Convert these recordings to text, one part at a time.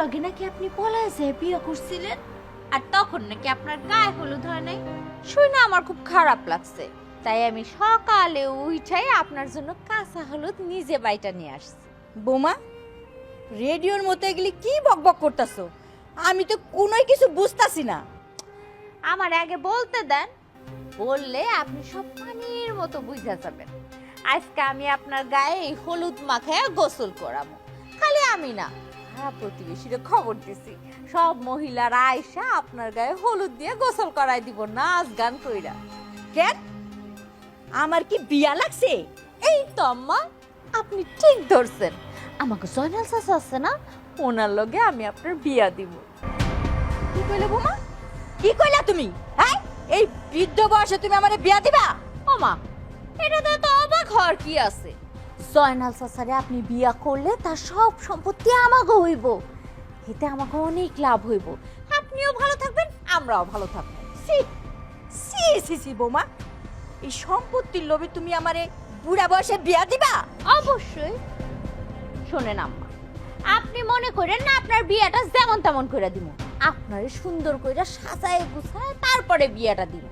লগে নাকি আপনি পলায় যে বিয়ে করছিলেন, আর তখন নাকি আপনার গায়ে হলুদ হয় নাই। শুনে আমার খুব খারাপ লাগছে, তাই আমি সকালে উঠাই আপনার জন্য কাঁচা হলুদ নিজে বাইটা নিয়ে আসছি। বোমা, রেডিওর মতো এগুলি কি বকবক করতেছো? আমি তো কোনোই কিছু বুঝতাছি না। আমার আগে বলতে দেন, বললে আপনি সব পানির মতো বুঝা যাবেন। আজকে আমি আপনার গায়ে এই হলুদ মাখায় গোসল করাবো। খালি আমি না, সারা প্রতিবেশীরা খবর দিছি, সব মহিলারা আইসা আপনার গায়ে হলুদ দিয়ে গোসল করাই দিব, নাচ গান কইরা। কেন, আমার কি বিয়া লাগছে? এই তো আম্মা, আপনি ঠিক ধরছেন। আমাকে জয়নাল চাচা আছে না, ওনার লগে আমি আপনার বিয়া দিব। কি কইলে বোমা? কি কইলা তুমি? হ্যাঁ, এই বৃদ্ধ বয়সে তুমি আমারে বিয়া দিবা? ওমা, এটাতে তো অবাক হওয়ার কি আছে? জয়নাল চাচারে আপনি বিয়া করলে তার সব সম্পত্তি আমাকে হইব, এতে আমাকে অনেক লাভ হইব। আপনিও ভালো থাকবেন, আমরাও ভালো থাকবো। সি সি সি সি বোমা, এই সম্পত্তির লোভে তুমি আমারে বুড়া বয়সে বিয়া দিবা? অবশ্যই। শোনেন আম্মা, আপনি মনে করেন না আপনার বিয়াটা যেমন তেমন করে দিব, আপনারে সুন্দর করে সাজায় গুছায় তারপরে বিয়াটা দিব।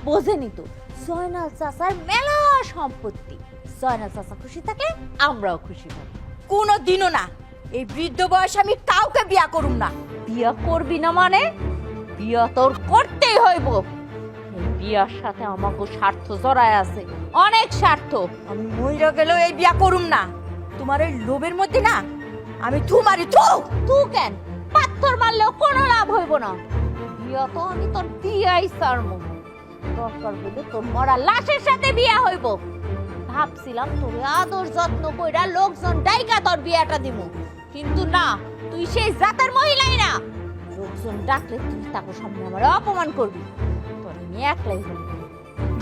বোঝেনি তো, জয়নাল চাচার মেলা সম্পত্তি, জয়নাল চাচা খুশি থাকলে আমরাও খুশি হব। কোনো দিনও না, এই বৃদ্ধ বয়সে আমি কাউকে বিয়া করুম না। বিয়া করবি না মানে? বিয়া তোর করতেই হইব। এই বিয়ার সাথে আমাকে স্বার্থ জড়ায় আছে, অনেক স্বার্থ। আমি মইরা গেলেও এই বিয়া করুম না। তোমার এই লোভের মধ্যে না আমি তোমারে তুই কেন? পাথর মারলেও কোনো লাভ হইব না। বিয়া তো আমি তোর দিয়াই সারমু, দরকার হইলে তোর মরা লাশের সাথে বিয়া হইব। ভাবছিলাম তোর আদর যত্ন কইরা লোকজন ডাইকা তোর বিয়াটা দিমু, কিন্তু না, তুই সেই জাতের মহিলাই না। লোকজন ডাকলে তুই তাকে সামনে আমার অপমান করবি, তোর আমি একলাই হইব।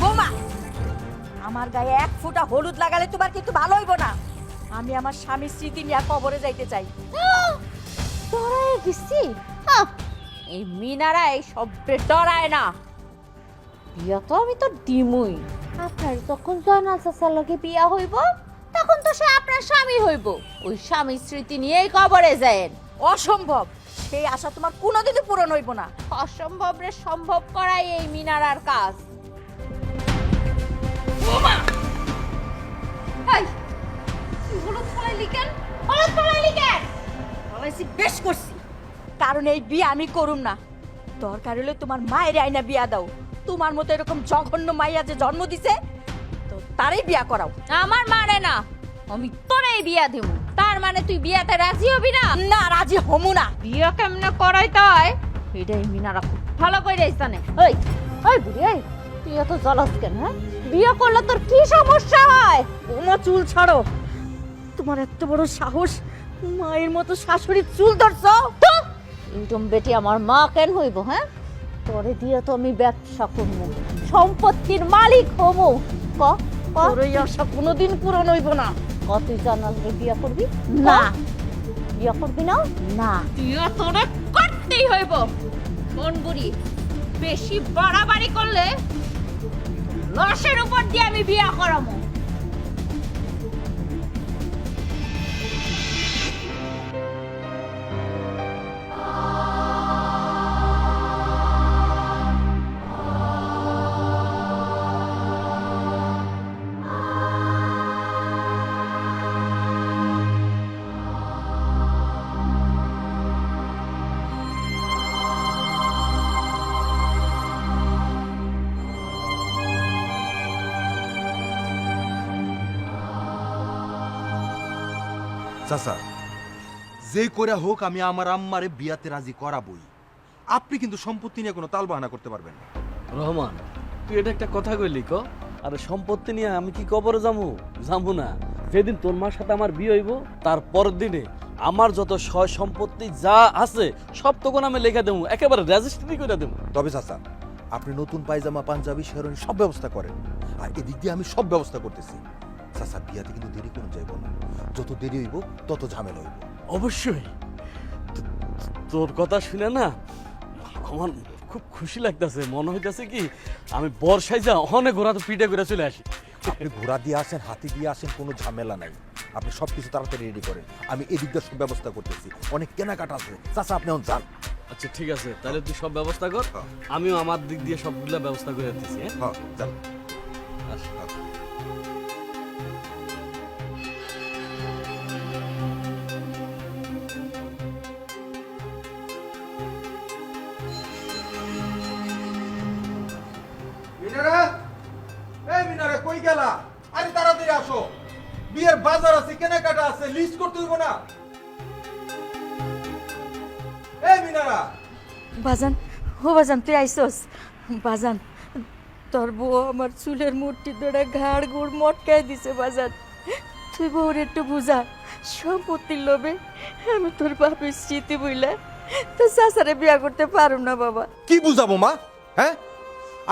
বোমা, আমার গায়ে এক ফোঁটা হলুদ লাগালে তোমার কিন্তু ভালো হইব না। আমি আমার স্বামীর স্মৃতি নিয়ে কবরে যাইতে চাই। ডরায় গেছি? এই মিনারা এই সবে ডরায় না। বিয়া তো আমি তো দিমুই। আপনার যখন জয়নাল চাচার লগে বিয়া হইব, তখন তো সে আপনার স্বামী হইব। ওই স্বামীর স্মৃতি নিয়েই কবরে যায়েন। অসম্ভব, সেই আশা তোমার কোনোদিনই পূরণ হইব না। অসম্ভব রে সম্ভব করাই এই মিনারার কাজ। এই, তুই হলুদ ফলাইলি কেন? হলুদ ফলাইলি কেন? বলেছি বেশ করছি, কারণ এই বিয়ে আমি করুম না। দরকার হলে তোমার মায়ের আইনা বিয়া দাও। তোমার মতো এরকম জঘন্য মাইয়া যে জন্ম দিছে, তো তারই বিয়া করাও। আমার মানে না, আমি তোরেই বিয়া দেব। তার মানে তুই বিয়াতে রাজি হবি না? না, রাজি হমু না। বিয়া কেমনে করাইতে হয় এটাই মিনারা খুব ভালো করে জানে। ওই ওই বুড়ি, এই তুই এত জ্বলাস কেন? হ্যাঁ, বিয়া করলে তোর কি সমস্যা হয়? ওমা, চুল ছাড়ো। তোমার এত বড় সাহস, মায়ের মতো শাশুড়ির চুল ধরছো? ইনটম বেটি আমার মা কেন হইব? হ্যাঁ, তোরে দিয়ে তো আমি ব্যবসা করব, সম্পত্তির মালিক হব। ক তোর এই আশা কোনোদিন পূরণ হইব না। তুই জানাল বিয়া করবি না। বিয়া করবি না? না। বিয়া তোরে করতেই হইব। কোন বুড়ি, বেশি বাড়াবাড়ি করলে লাশের উপর দিয়ে আমি বিয়া করাবো। চাচা, যে করে হোক আমি আমার আম্মারে বিয়াতে রাজি করাবই। আপনি কিন্তু সম্পত্তি নিয়ে কোনো তালবাহানা করতে পারবেন না। রহমান, তুই এটা একটা কথা কইলি ক? আরে সম্পত্তি নিয়ে আমি কি কবরে যাবো? যাবো না। যেদিন তোর মার সাথে আমার বিয়ে হইব, তার পরের দিনে আমার যত সয় সম্পত্তি যা আছে সব তখন আমি লেখা দেবো, একেবারে রেজিস্ট্রি করে দেবো। তবে চাচা, আপনি নতুন পায়জামা, পাঞ্জাবি, শেরওয়ানি সব ব্যবস্থা করেন, আর এদিক দিয়ে আমি সব ব্যবস্থা করতেছি। চাচা, বিয়াতে কিন্তু দেরি কোনো যাইব না। যত দেরি হইব তত ঝামেলা হইব। অবশ্যই। তোর কথা শুনে না আমার খুব খুশি লাগতেছে। মনে হইতেছে কি আমি বর্ষায় যা অনেক ঘোড়া তো পিঠে করে চলে আসি। আপনি ঘোড়া দিয়ে আসেন, হাতি দিয়ে আসেন, কোনো ঝামেলা নাই। আপনি সব কিছু তাড়াতাড়ি রেডি করেন, আমি এদিক দিয়ে সব ব্যবস্থা করতেছি, অনেক কেনাকাটা আছে। চাচা আপনি এখন যান। আচ্ছা ঠিক আছে, তাহলে তুই সব ব্যবস্থা কর, হ্যাঁ। আমিও আমার দিক দিয়ে সবগুলা ব্যবস্থা করে দিচ্ছি। হ্যাঁ হ্যাঁ যান। আচ্ছা। মিনারা, এই মিনারা কই গেলা? আরে তাড়াতাড়ি আসো, বিয়ের বাজার আছে, কেনাকাটা আছে, লিস্ট করতে হইব না। এই মিনারা, বাজান, ও বাজান তুই আইসস? বাজান, তোর বউ আমার চুলের মূর্তি ধরে ঘাড় গুড় মটকাই দিছে বাজান। তুই বউর একটু বুঝা, সম্পত্তির লোভে আমি তোর বাপের স্মৃতি বইলা তোর চাচারে বিয়া করতে পারুম না বাবা। কি বুঝাবো মা? হ্যাঁ,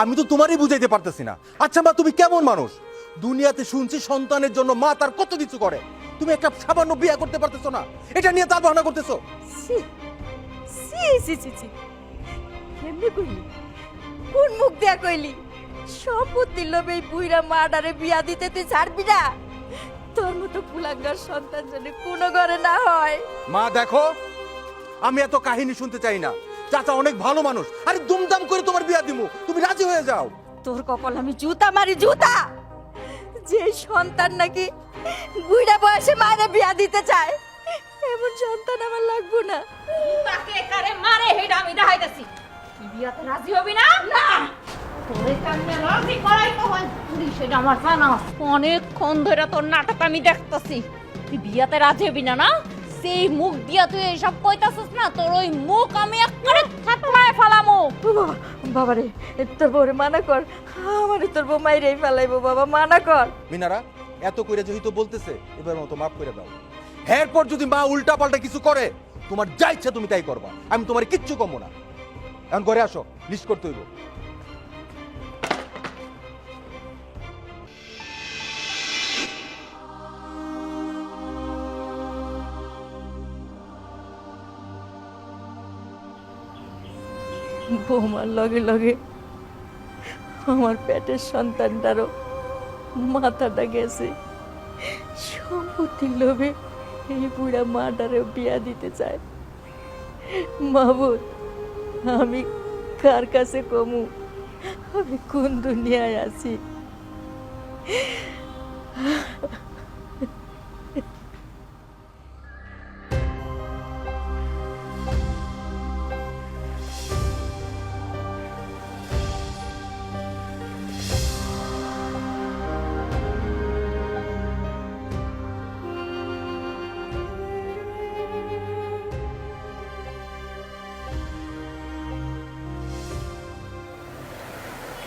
আমি তো তোমারই বুঝাইতে পারতেছি না। আচ্ছা মা, তুমি কেমন মানুষ? দুনিয়াতে শুনছি সন্তানের জন্য মা তার কত কিছু করে, তুমি একটা সামান্য বিয়ে করতে পারতেছো না, এটা নিয়ে তার বাহানা করতেছো। ছি ছি ছি ছি ছি, কেমনে কইলি? কোন মুখ দিয়া কইলি? সম্পত্তির লোভে এই বুইরা মাডারে বিয়া দিতে তুই ছাড়বি না? তোর মতো কুলাঙ্গার সন্তান যেন কোনো ঘরে না হয়। মা দেখো, আমি এত কাহিনী শুনতে চাই না। চাচা অনেক ভালো মানুষ, আরে দুমদাম করে তোমার বিয়া দিমু, তুমি রাজি হয়ে যাও। তোর কপাল আমি জুতা মারি জুতা, যে সন্তান নাকি বুইড়া বয়সে মায়ের বিয়া দিতে চায়, এমন সন্তান আমার লাগবো না। তাকে কারে মারে হেডা আমি দেখাইতাছি। তুই বিয়াতে রাজি হবি না? না, তোরে কেমনে রাজি করাই তো হয় তুই সেটা আমার জানা। অনেকক্ষণ ধরে তোর নাটক আমি দেখতাছি। তুই বিয়াতে রাজি হবি না? না, সেই মুখ দিয়া তুই এইসব কইতাছিস না, তোর ওই মুখ আমি একবারে থাপড়ায় ফেলামু। বাবা, বাবা রে, তোর বউরে মানা কর, আমারে তোর বউ মাইরেই ফেলাইবো বাবা, মানা কর। মিনারা, এত কইরা যেহেতু বলতেছে, এবার মতো মাফ করে দাও। এরপর যদি মা উল্টা পাল্টা কিছু করে, তোমার যা ইচ্ছা তুমি তাই করবা, আমি তোমার কিচ্ছু কমবো না। এখন ঘরে আসো, লিস্ট করতে হইব। বৌমার লগে লগে আমার পেটের সন্তানটারও মাথাটা গেছে। সম্পত্তির লোভে এই বুড়া মাটারেও বিয়া দিতে চায়। মাহবুব, আমি কার কাছে কমু আমি কোন দুনিয়ায় আছি?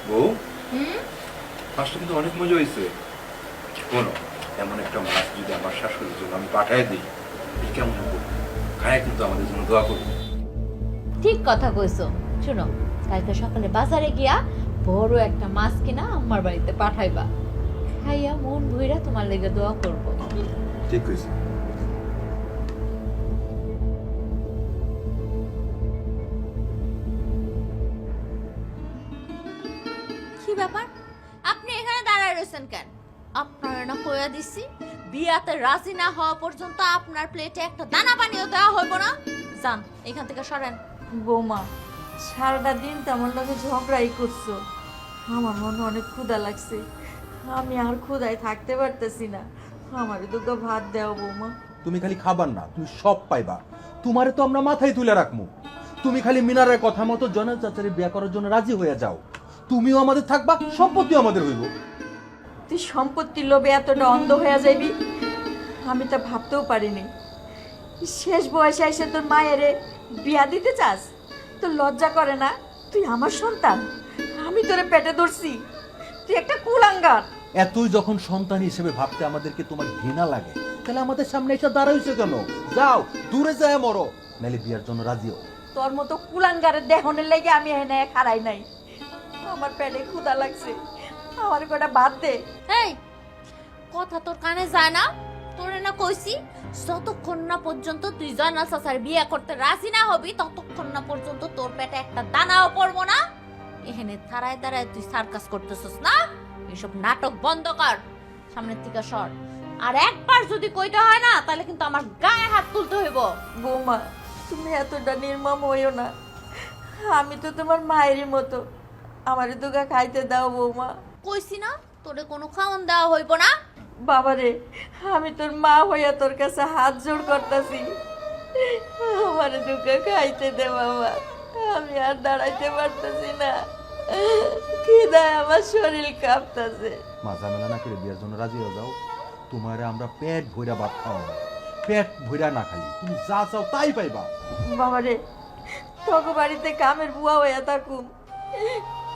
বউ, মাছটা কিন্তু অনেক মজা হয়েছে। শোনো, এমন একটা মাছ যদি আমার শাশুড়ির জন্য আমি পাঠাই দিই, এই কেমন হবে? খায় কিন্তু আমাদের জন্য দোয়া করবো। ঠিক কথা কইছো। শুনো, কালকে সকালে বাজারে গিয়া বড় একটা মাছ কিনা আমার বাড়িতে পাঠাইবা, খাইয়া মন ভইরা তোমার লেগে দোয়া করব। ঠিক হয়েছে। কি ব্যাপার, আপনি এখানে দাঁড়ায় রয়েছেন কেন? আপনার না কইয়া দিছি বিয়াতে রাজি না হওয়া পর্যন্ত আপনার প্লেটে একটা দানা পানিও দেওয়া হইব না। যান এখান থেকে সরেন। বৌমা, সারাটা দিন তেমন লগে ঝগড়াই করছো, আমার মনে অনেক ক্ষুধা লাগছে, আমি আর ক্ষুধায় থাকতে পারতেছি না, আমার দুটো ভাত দেও বৌমা। তুমি খালি খাবার না, তুমি সব পাইবা। তোমারে তো আমরা মাথায় তুলে রাখমু। তুমি খালি মিনারের কথা মতো জনের চাচারে বিয়া করার জন্য রাজি হয়ে যাও, তুমিও আমাদের থাকবা, সম্পত্তিও আমাদের হইব। তুই সম্পত্তির লোভে এতটা অন্ধ হয়ে যাবি আমি তা ভাবতেও পারিনি। শেষ বয়সে এসে তোর মায়েরে বিয়া দিতে চাস? তোর লজ্জা করে না? তুই আমার সন্তান, আমি তোরে পেটে ধরছি, তুই একটা কুলাঙ্গার। এতই যখন সন্তান হিসেবে ভাবতে আমাদেরকে তোমার ঘৃণা লাগে, তাহলে আমাদের সামনে এসে দাঁড়াইছো কেন? যাও দূরে যায় মরো, নাহলে বিয়ার জন্য রাজিও। তোর মতো কুলাঙ্গারের দেহনের লেগে আমি এনে খারাই নাই। আমার পেটে ক্ষুধা লাগছে, আমার কটা ভাত দে। এই কথা তোর কানে যায় না? তোরে না কইছি যতক্ষণ না পর্যন্ত তুই জয়নাল চাচার বিয়ে করতে রাজি না হবি, ততক্ষণ না পর্যন্ত তোর পেটে একটা দানাও পড়বো না। এখানে থারায় দাঁড়ায় তুই সার্কাস করতেছিস না? এসব নাটক বন্ধ কর, সামনের থেকে সর। আর একবার যদি কইতে হয় না তাহলে কিন্তু আমার গায়ে হাত তুলতে হইব। বৌমা তুমি এতটা নির্মম হইও না, আমি তো তোমার মায়েরই মতো, আমার দুগা খাইতে দাও বৌমা। কইছি না তোরে কোনো খাওন দেওয়া হইব না। বাবারে আমি তোর মা হইয়া তোর কাছে হাত জোড় করতেছি, আমার দুগা খাইতে দে বাবা, আমি আর দাঁড়াইতে পারতেছি না, খিদায় আমার শরীর কাঁপতাছে। মা ঝামেলা না করে বিয়ের জন্য রাজি হয়ে যাও। তোমারে আমরা পেট ভইরা ভাত খাওয়াবো, পেট ভইরা না খালি তুমি যা চাও তাই পাইবা। বাবারে তোকে বাড়িতে কামের বুয়া হইয়া থাকুম,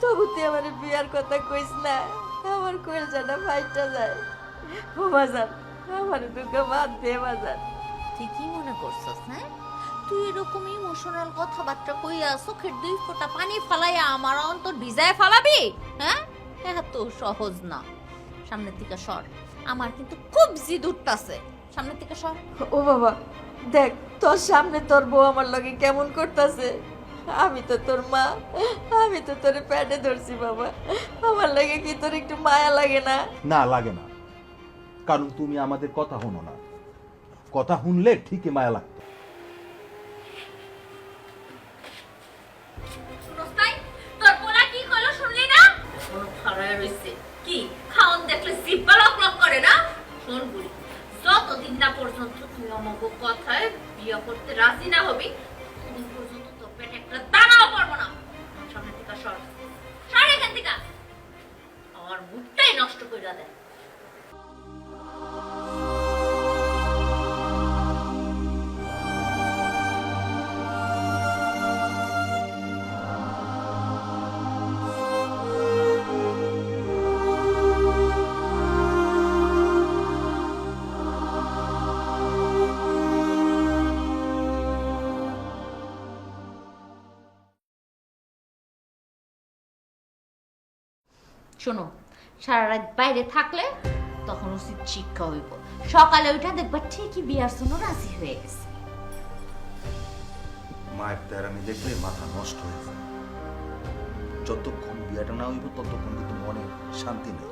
তবু তুই আমার বিয়ার কথা কইস না, আমার কলজাটা ফাইটা যায়। ও বাজার আমার দুগা বাদ দে বাজার। তুই কি মনে করছস হ্যাঁ? তুই এরকম ইমোশনাল কথাবার্তা কইয়া চোখের 2 ফোঁটা পানি ফালাইয়া আমার অন্তর ভিজায় ফালাবি? হ্যাঁ, এত সহজ না। সামনের দিকে সর, আমার কিন্তু খুব জিদ উঠতাছে। সামনের দিকে সর। ও বাবা দেখ তোর সামনে তোর বউ আমার লগে কেমন করতেছে, আমি তো তোর মা, আমি তো তোর পেটে ধরছি বাবা, আমার লাগে কি তোর একটু মায়া লাগে না? না লাগে না, কারণ তুমি আমাদের কথা শুনো না, কথা শুনলে ঠিকই মায়া লাগতো। শুনস্তাই তোর পোলা কি কইলো শুনলি না? কোনো খারাপ হইছে কি খাওন দেখলে জিব্বা লক লক করে না? শোন বুড়ি, যতদিন না পর্যন্ত তুই আমাকে কথায় বিয়ে করতে রাজি না হবি ততদিন পর্যন্ত তোর পেটে একটা দানাও পড়বো না। সামনে থেকে সর, সর এখান থেকে, আমার মুখটাই নষ্ট করে দেয়। শোনো, সারা রাত বাইরে থাকলে তখন উচিত শিক্ষা হইব, সকালে ওইটা দেখবা ঠিকই বিয়ার জন্য রাজি হয়ে গেছে। মায়ের দ্বারা আমি দেখলে মাথা নষ্ট হয়ে যায়। যতক্ষণ বিয়েটা না হইব ততক্ষণ কিন্তু মনে শান্তি নেই।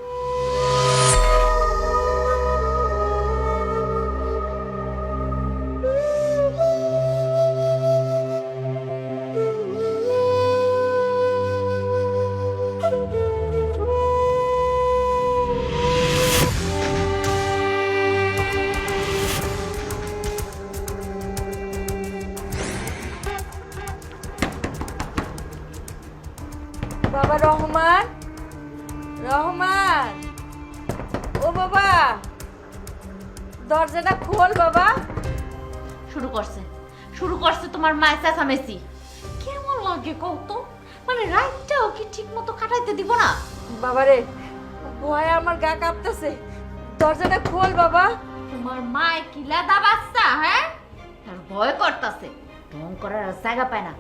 বাবা রহমান, রহমান, ও বাবা দরজাটা খোল বাবা। শুরু করছে তোমার মায়ের চেঁচামেচি। কেমন লাগে কত, মানে রাতটাও কি ঠিক মতো কাটাইতে দিব না? বাবারে ভয়ে আমার গা কাঁপতেছে, দরজাটা খোল বাবা। তোমার মায় কি লাদা বাচ্চা, হ্যাঁ? আর ভয় করতেছে, ঢং করার আর জায়গা পায় না।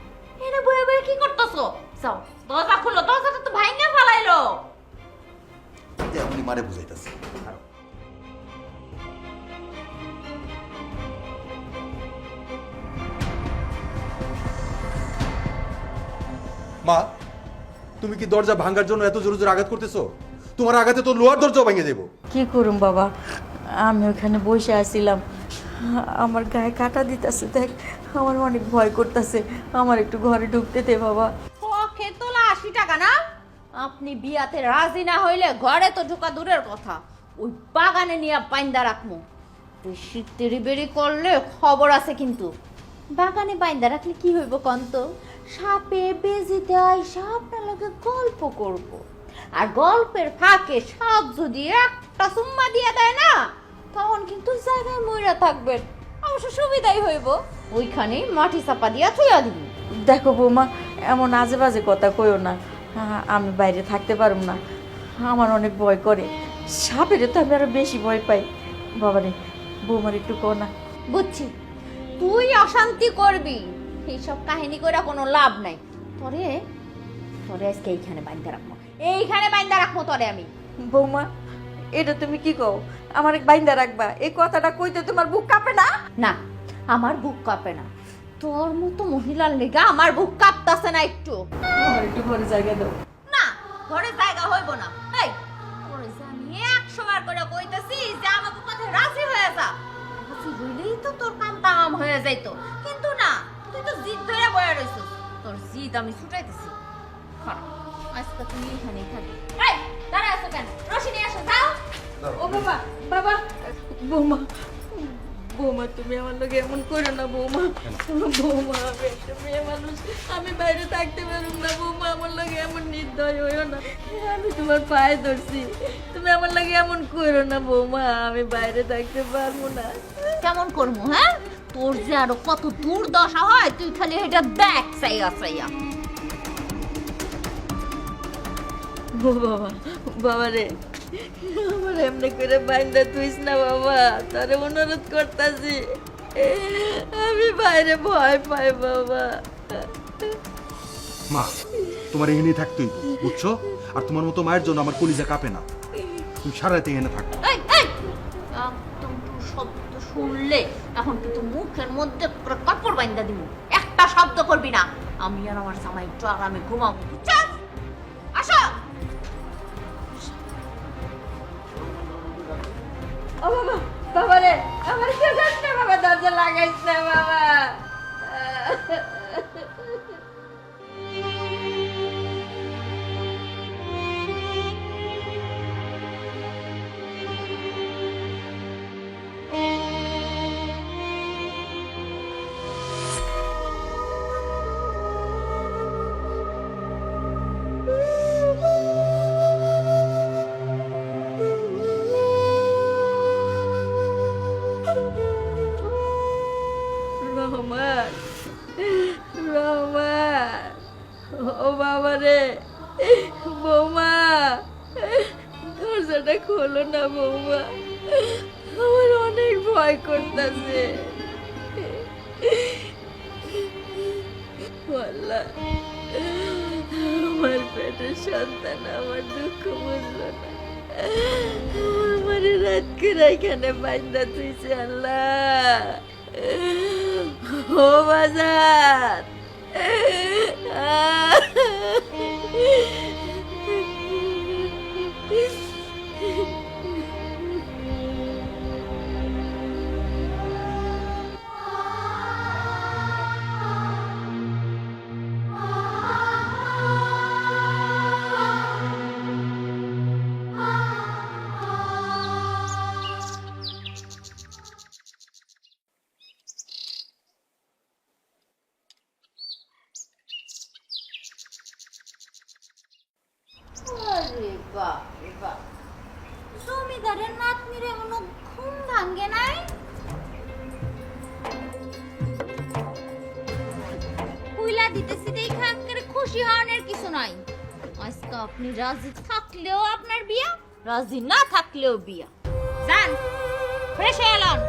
এনে বয়ে বয়ে কি করতেছো? যাও দরজা খুলো, দরজাটা তো ভাঙে ফেলাইলো। এমনি মারে বুঝাইতেছে। মা তুমি কি দরজা ভাঙার জন্য এত জোরে জোরে আঘাত করতেছো? তোমার আঘাতে তো লোহার দরজা ভেঙে দেবো। কি করুম বাবা, আমি ওখানে বসে আছিলাম, আমার গায়ে কাটা দিতেছে, দেখ আমার অনেক ভয় করতেছে, আমার একটু ঘরে ঢুকতে দে বাবা। পক্ষে তোলা 80 টাকা না? আপনি বিয়াতে রাজি না হইলে ঘরে তো ঢোকা দূরের কথা, ওই বাগানে নিয়ে বাইন্দা রাখমু। বেশি তেড়িবেড়ি করলে খবর আছে কিন্তু। বাগানে বাইন্দা রাখলে কি হইব কন্ত? সাপে বেজিতে আইসা আপনার লগে গল্প করব, আর গল্পের ফাঁকে সাপ যদি একটা সুম্মা দিয়ে দেয় না তখন কিন্তু জায়গায় মইরা থাকবেন, অবশ্য সুবিধাই হইব, ওইখানেই মাটি চাপা দিয়া থুইয়া দিব। দেখো বৌমা এমন আজে বাজে কথা কইও না, আমি বাইরে থাকতে পারুম না, আমার অনেক ভয় করে, সাপের তো আমি আরো বেশি ভয় পাই। বাবারে বৌমার একটু কো না। বুঝছি, তুই অশান্তি করবি, এইসব কাহিনী করে কোনো লাভ নাই। তোরে তোরে আজকে এইখানে বাইন্দা রাখবো, এইখানে বাইন্দা রাখবো তোরে আমি। বৌমা এটা তুমি কি কও, আমার বাইন্দা রাখবা? এই কথাটা কইতে তোমার বুক কাঁপে না? না, আমার বুক কাঁপে না, তোর মতো মহিলার লেগা আমার বুক কাঁপতাছে না একটু। আমার একটু ঘরে জায়গা দাও। না, ঘরে জায়গা হইব না। এই তোরে জানি 100 বার করে কইতাছি যে আমাকে কথা হয়ে যাইতো, কিন্তু না, তুই তো জিদ ধরে বয়া রইছিস। তোর জিদ আমি ছুটাইতেছি। খারাপ, আজকে তুমি এখানেই থাকবি। এই, দাঁড়ায় আছো কেন? রশি নিয়ে আসো, যাও। ও বাবা, বাবা, বৌমা, বৌমা তুমি আমার লগে এমন করো না বৌমা। বৌমা, আমি একটা মেয়ে মানুষ, আমি বাইরে থাকতে পারুম না বৌমা, আমার লগে এমন নির্দয় হইও না। আমি তোমার পায়ে ধরছি, তুমি আমার লগে এমন করো না বৌমা, আমি বাইরে থাকতে পারবো না। কেমন করবো? হ্যাঁ, তোর যে আরো কত দুর্দশা হয়, তুই খালি এটা দেখ। সাইয়া সাইয়া ও বাবা, বাবা রে, আমার এমনি করে বাইন্দা তুইস না বাবা, তারে অনুরোধ করতাছি, আমি বাইরে ভয় পাই বাবা। মা, তোমার এখানেই থাকতেই তো, বুঝছো? আর তোমার মতো মায়ের জন্য আমার কলিজা কাঁপে না। তুমি সারা রাতে এখানে থাকো। এই, এই, একদম তোর শব্দ শুনলে এখন কিন্তু মুখের মধ্যে পুরো কাপড় বাইন্দা দিব। একটা শব্দ করবি না, আমি আর আমার জামাই একটু আরামে ঘুমাবো, বুঝছস? আসো। ও বাবা, বাবা রে, আমার কেউ যাস না বাবা, দরজা লাগাইস না বাবা। রহমান, রহমান, ও বাবা রে, বৌমা, দরজাটা খোলো না বৌমা, আমার অনেক ভয় করতেছে। আল্লাহ, আমার পেটের সন্তান আমার দুঃখ বুঝলো না, আমার রাত করে এখানে বাইন্দা তুইছে। আল্লাহ, ও বাজার, আরে বাপ রে বাপ, জমিদারের নাতনির এখনো ঘুম ভাঙ্গে নাই। কুইলা দিতেছি দেখে একেবারে খুশি হওয়ার কিছু নাই। আজকে আপনি রাজি থাকলেও আপনার বিয়া, রাজি না থাকলেও বিয়া। যান, ফ্রেশ হয়ে এলাম।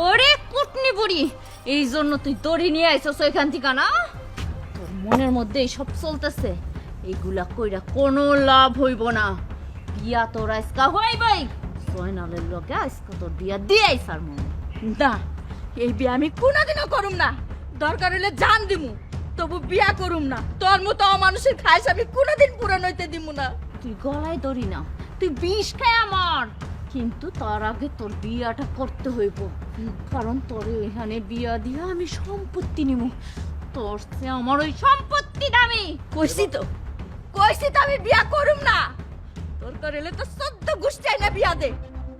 ওরে কুটনি বুড়ি, এই জন্য তুই দড়ি নিয়ে আইছস এখান থেকে না? তোর মনের মধ্যে এইসব চলতেছে, এইগুলা কইরা কোনো লাভ হইব না। বিয়া তোর আজকা হইবই, সয়নালের লগে আজকা তোর বিয়া দিয়াই সার মনে না, এই বিয়া আমি কোনোদিনও করুম না, দরকার হলে জান দিমু, তবু বিয়া করুম না। তোর মতো অমানুষের খাইস আমি কোনোদিন পূরণ হইতে দিমু না। তুই গলায় দড়ি না, তুই বিষ খায় আমার, কিন্তু তার আগে তোর বিয়াটা করতে হইব, কারণ তোর এখানে বিয়া দিয়া আমি সম্পত্তি নিব। তোর সে আমার ওই সম্পত্তি দামি। কইছি তো আমি বিয়া করুম না। দরকার হলে তো 14 গোষ্ঠী না বিয়া দে,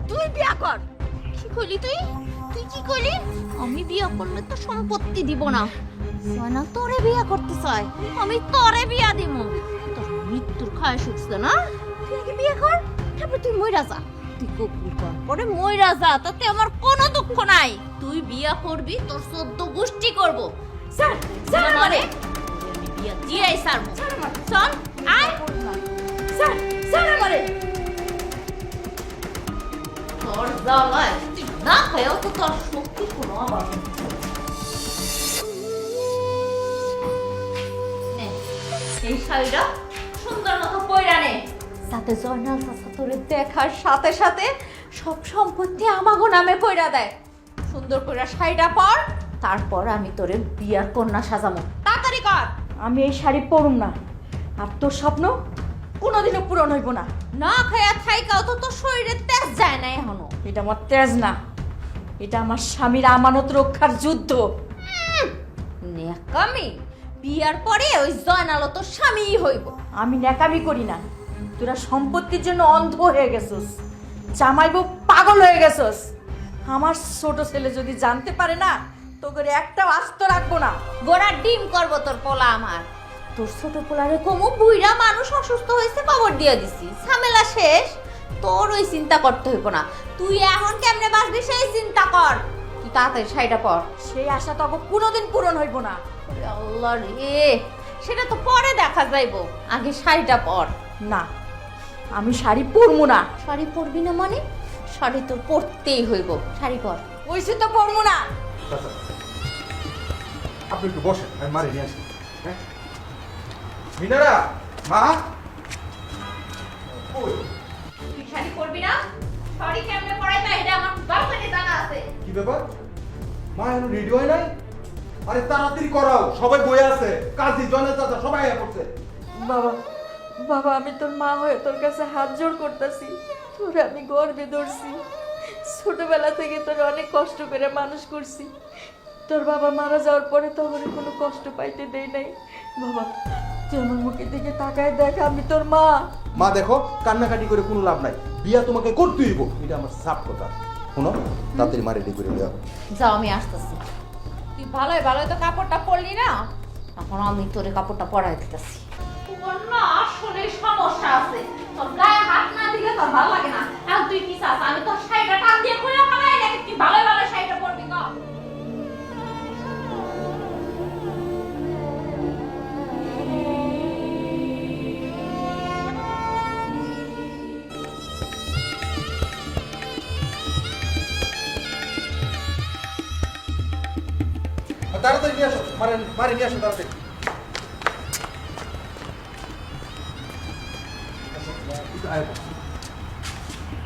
তুই বিয়া কর। কি কইলি তুই? তুই কি কইলি? আমি বিয়া করলে তো সম্পত্তি দিব না। সয়না তোরে বিয়া করতে চায়, আমি তোরে বিয়া দিব। তোর মৃত্যুর খায় শুকছে না? তুই আগে বিয়ে কর, তারপর তুই মইরা যা। তুই কবুল কর, পরে মইরা যা, তাতে আমার কোনো দুঃখ নাই। তুই বিয়ে করবি, তোর 14 গোষ্ঠী করব। স্যার স্যার মানে বিয়ে দিয়েই সারবো। চল আয়। স্যার স্যার আমারে তোর জ্বালায় তুই না খাইও তো তোর শক্তি কোনো অভাব নেই। নে, এই শাড়িটা সুন্দর মতো পয়রা নে, যাতে জয়নাল চাচা তোরে দেখার সাথে সাথে সব সম্পত্তি আমাগো নামে কইরা দেয়। সুন্দর কইরা শাড়িটা পর, তারপর আমি তোরে বিয়ার কন্যা সাজামো। তাড়াতাড়ি কর। আমি এই শাড়ি পরুম না, আর তোর স্বপ্ন কোনোদিনও পূরণ হইব না। না খাইয়া থাইকাও তো তোর শরীরে তেজ যায় না এখনো। এটা আমার তেজ না, এটা আমার স্বামীর আমানত রক্ষার যুদ্ধ। নেকামি, বিয়ার পরে ওই জয়নাল তোর স্বামীই হইব। আমি ন্যাকামি করি না, তোরা সম্পত্তির জন্য অন্ধ হয়ে গেছস, জামাই বউ পাগল হয়ে গেছস। আমার ছোট ছেলে যদি জানতে পারে না, তো করে একটাও আস্ত রাখবো না। গোড়ার ডিম করবো তোর পোলা আমার। তোর ছোট পোলারে কমু বুইড়া মানুষ অসুস্থ হয়েছে, খবর দিয়ে দিছি, ঝামেলা শেষ। তোর ওই চিন্তা করতে হইব না। তুই এখন কেমনে বাঁচবি সেই চিন্তা কর। তুই তাড়াতাড়ি শাড়িটা পর। সেই আশা তো কোনোদিন পূরণ হইব না। ওরে আল্লাহ রে, সেটা তো পরে দেখা যাইবো, আগে শাড়িটা পর। না, আমি শাড়ি পরবো না। শাড়ি পরবি না মানে? শাড়ি তোর পরতেই হইব, শাড়ি পর। ওইসে তো পরবো না। চাচা, আপনি একটু বসেন, আমি মারি নিয়ে আসি। হ্যাঁ মিনারা, মা কই? তুই শাড়ি পরবি না? শাড়ি কেমনে পরাই তা এটা আমার বাপকে জানা আছে। কি ব্যাপার? মা এখন রেডি হয় নাই? আরে তাড়াতাড়ি করাও, সবাই বয়ে আছে, কাজী জয়নাল চাচা সবাই আয়া পড়ছে। বাবা বাবা, আমি তোর মা হয়ে তোর কাছে হাত জোড় করতেছি। তোর আমি গর্বে ধরছি, ছোটবেলা থেকে তোর অনেক কষ্ট করে মানুষ করছি। তোর বাবা মারা যাওয়ার পরে তো আমার কোনো কষ্ট পাইতে দেই নাই। বাবা, তুই আমার মুখের দিকে তাকায় দেখ, আমি তোর মা। মা দেখো, কান্নাকাটি করে কোনো লাভ নাই, বিয়া তোমাকে করতেই হইব, এটা আমার সাফ কথা। শোনো, তাড়াতাড়ি মা রেডি করে দেওয়া। যাও, আমি আসতেছি। তুই ভালোই ভালোই তো কাপড়টা পরলি না, এখন আমি তোরে কাপড়টা পরাই দিতেছি। তোর না আসলে সমস্যা আছে, তোর গায়ে হাত না দিলে তোর ভালো লাগে না। এখন তুই কি চাস আমি তোর শাড়িটা টান দিয়ে খুলে ফেলাই নাকি তুই ভালোই ভালো শাড়িটা পরবি? তো তাড়াতাড়ি নিয়ে আসো, মারে নিয়ে আসো তাড়াতাড়ি।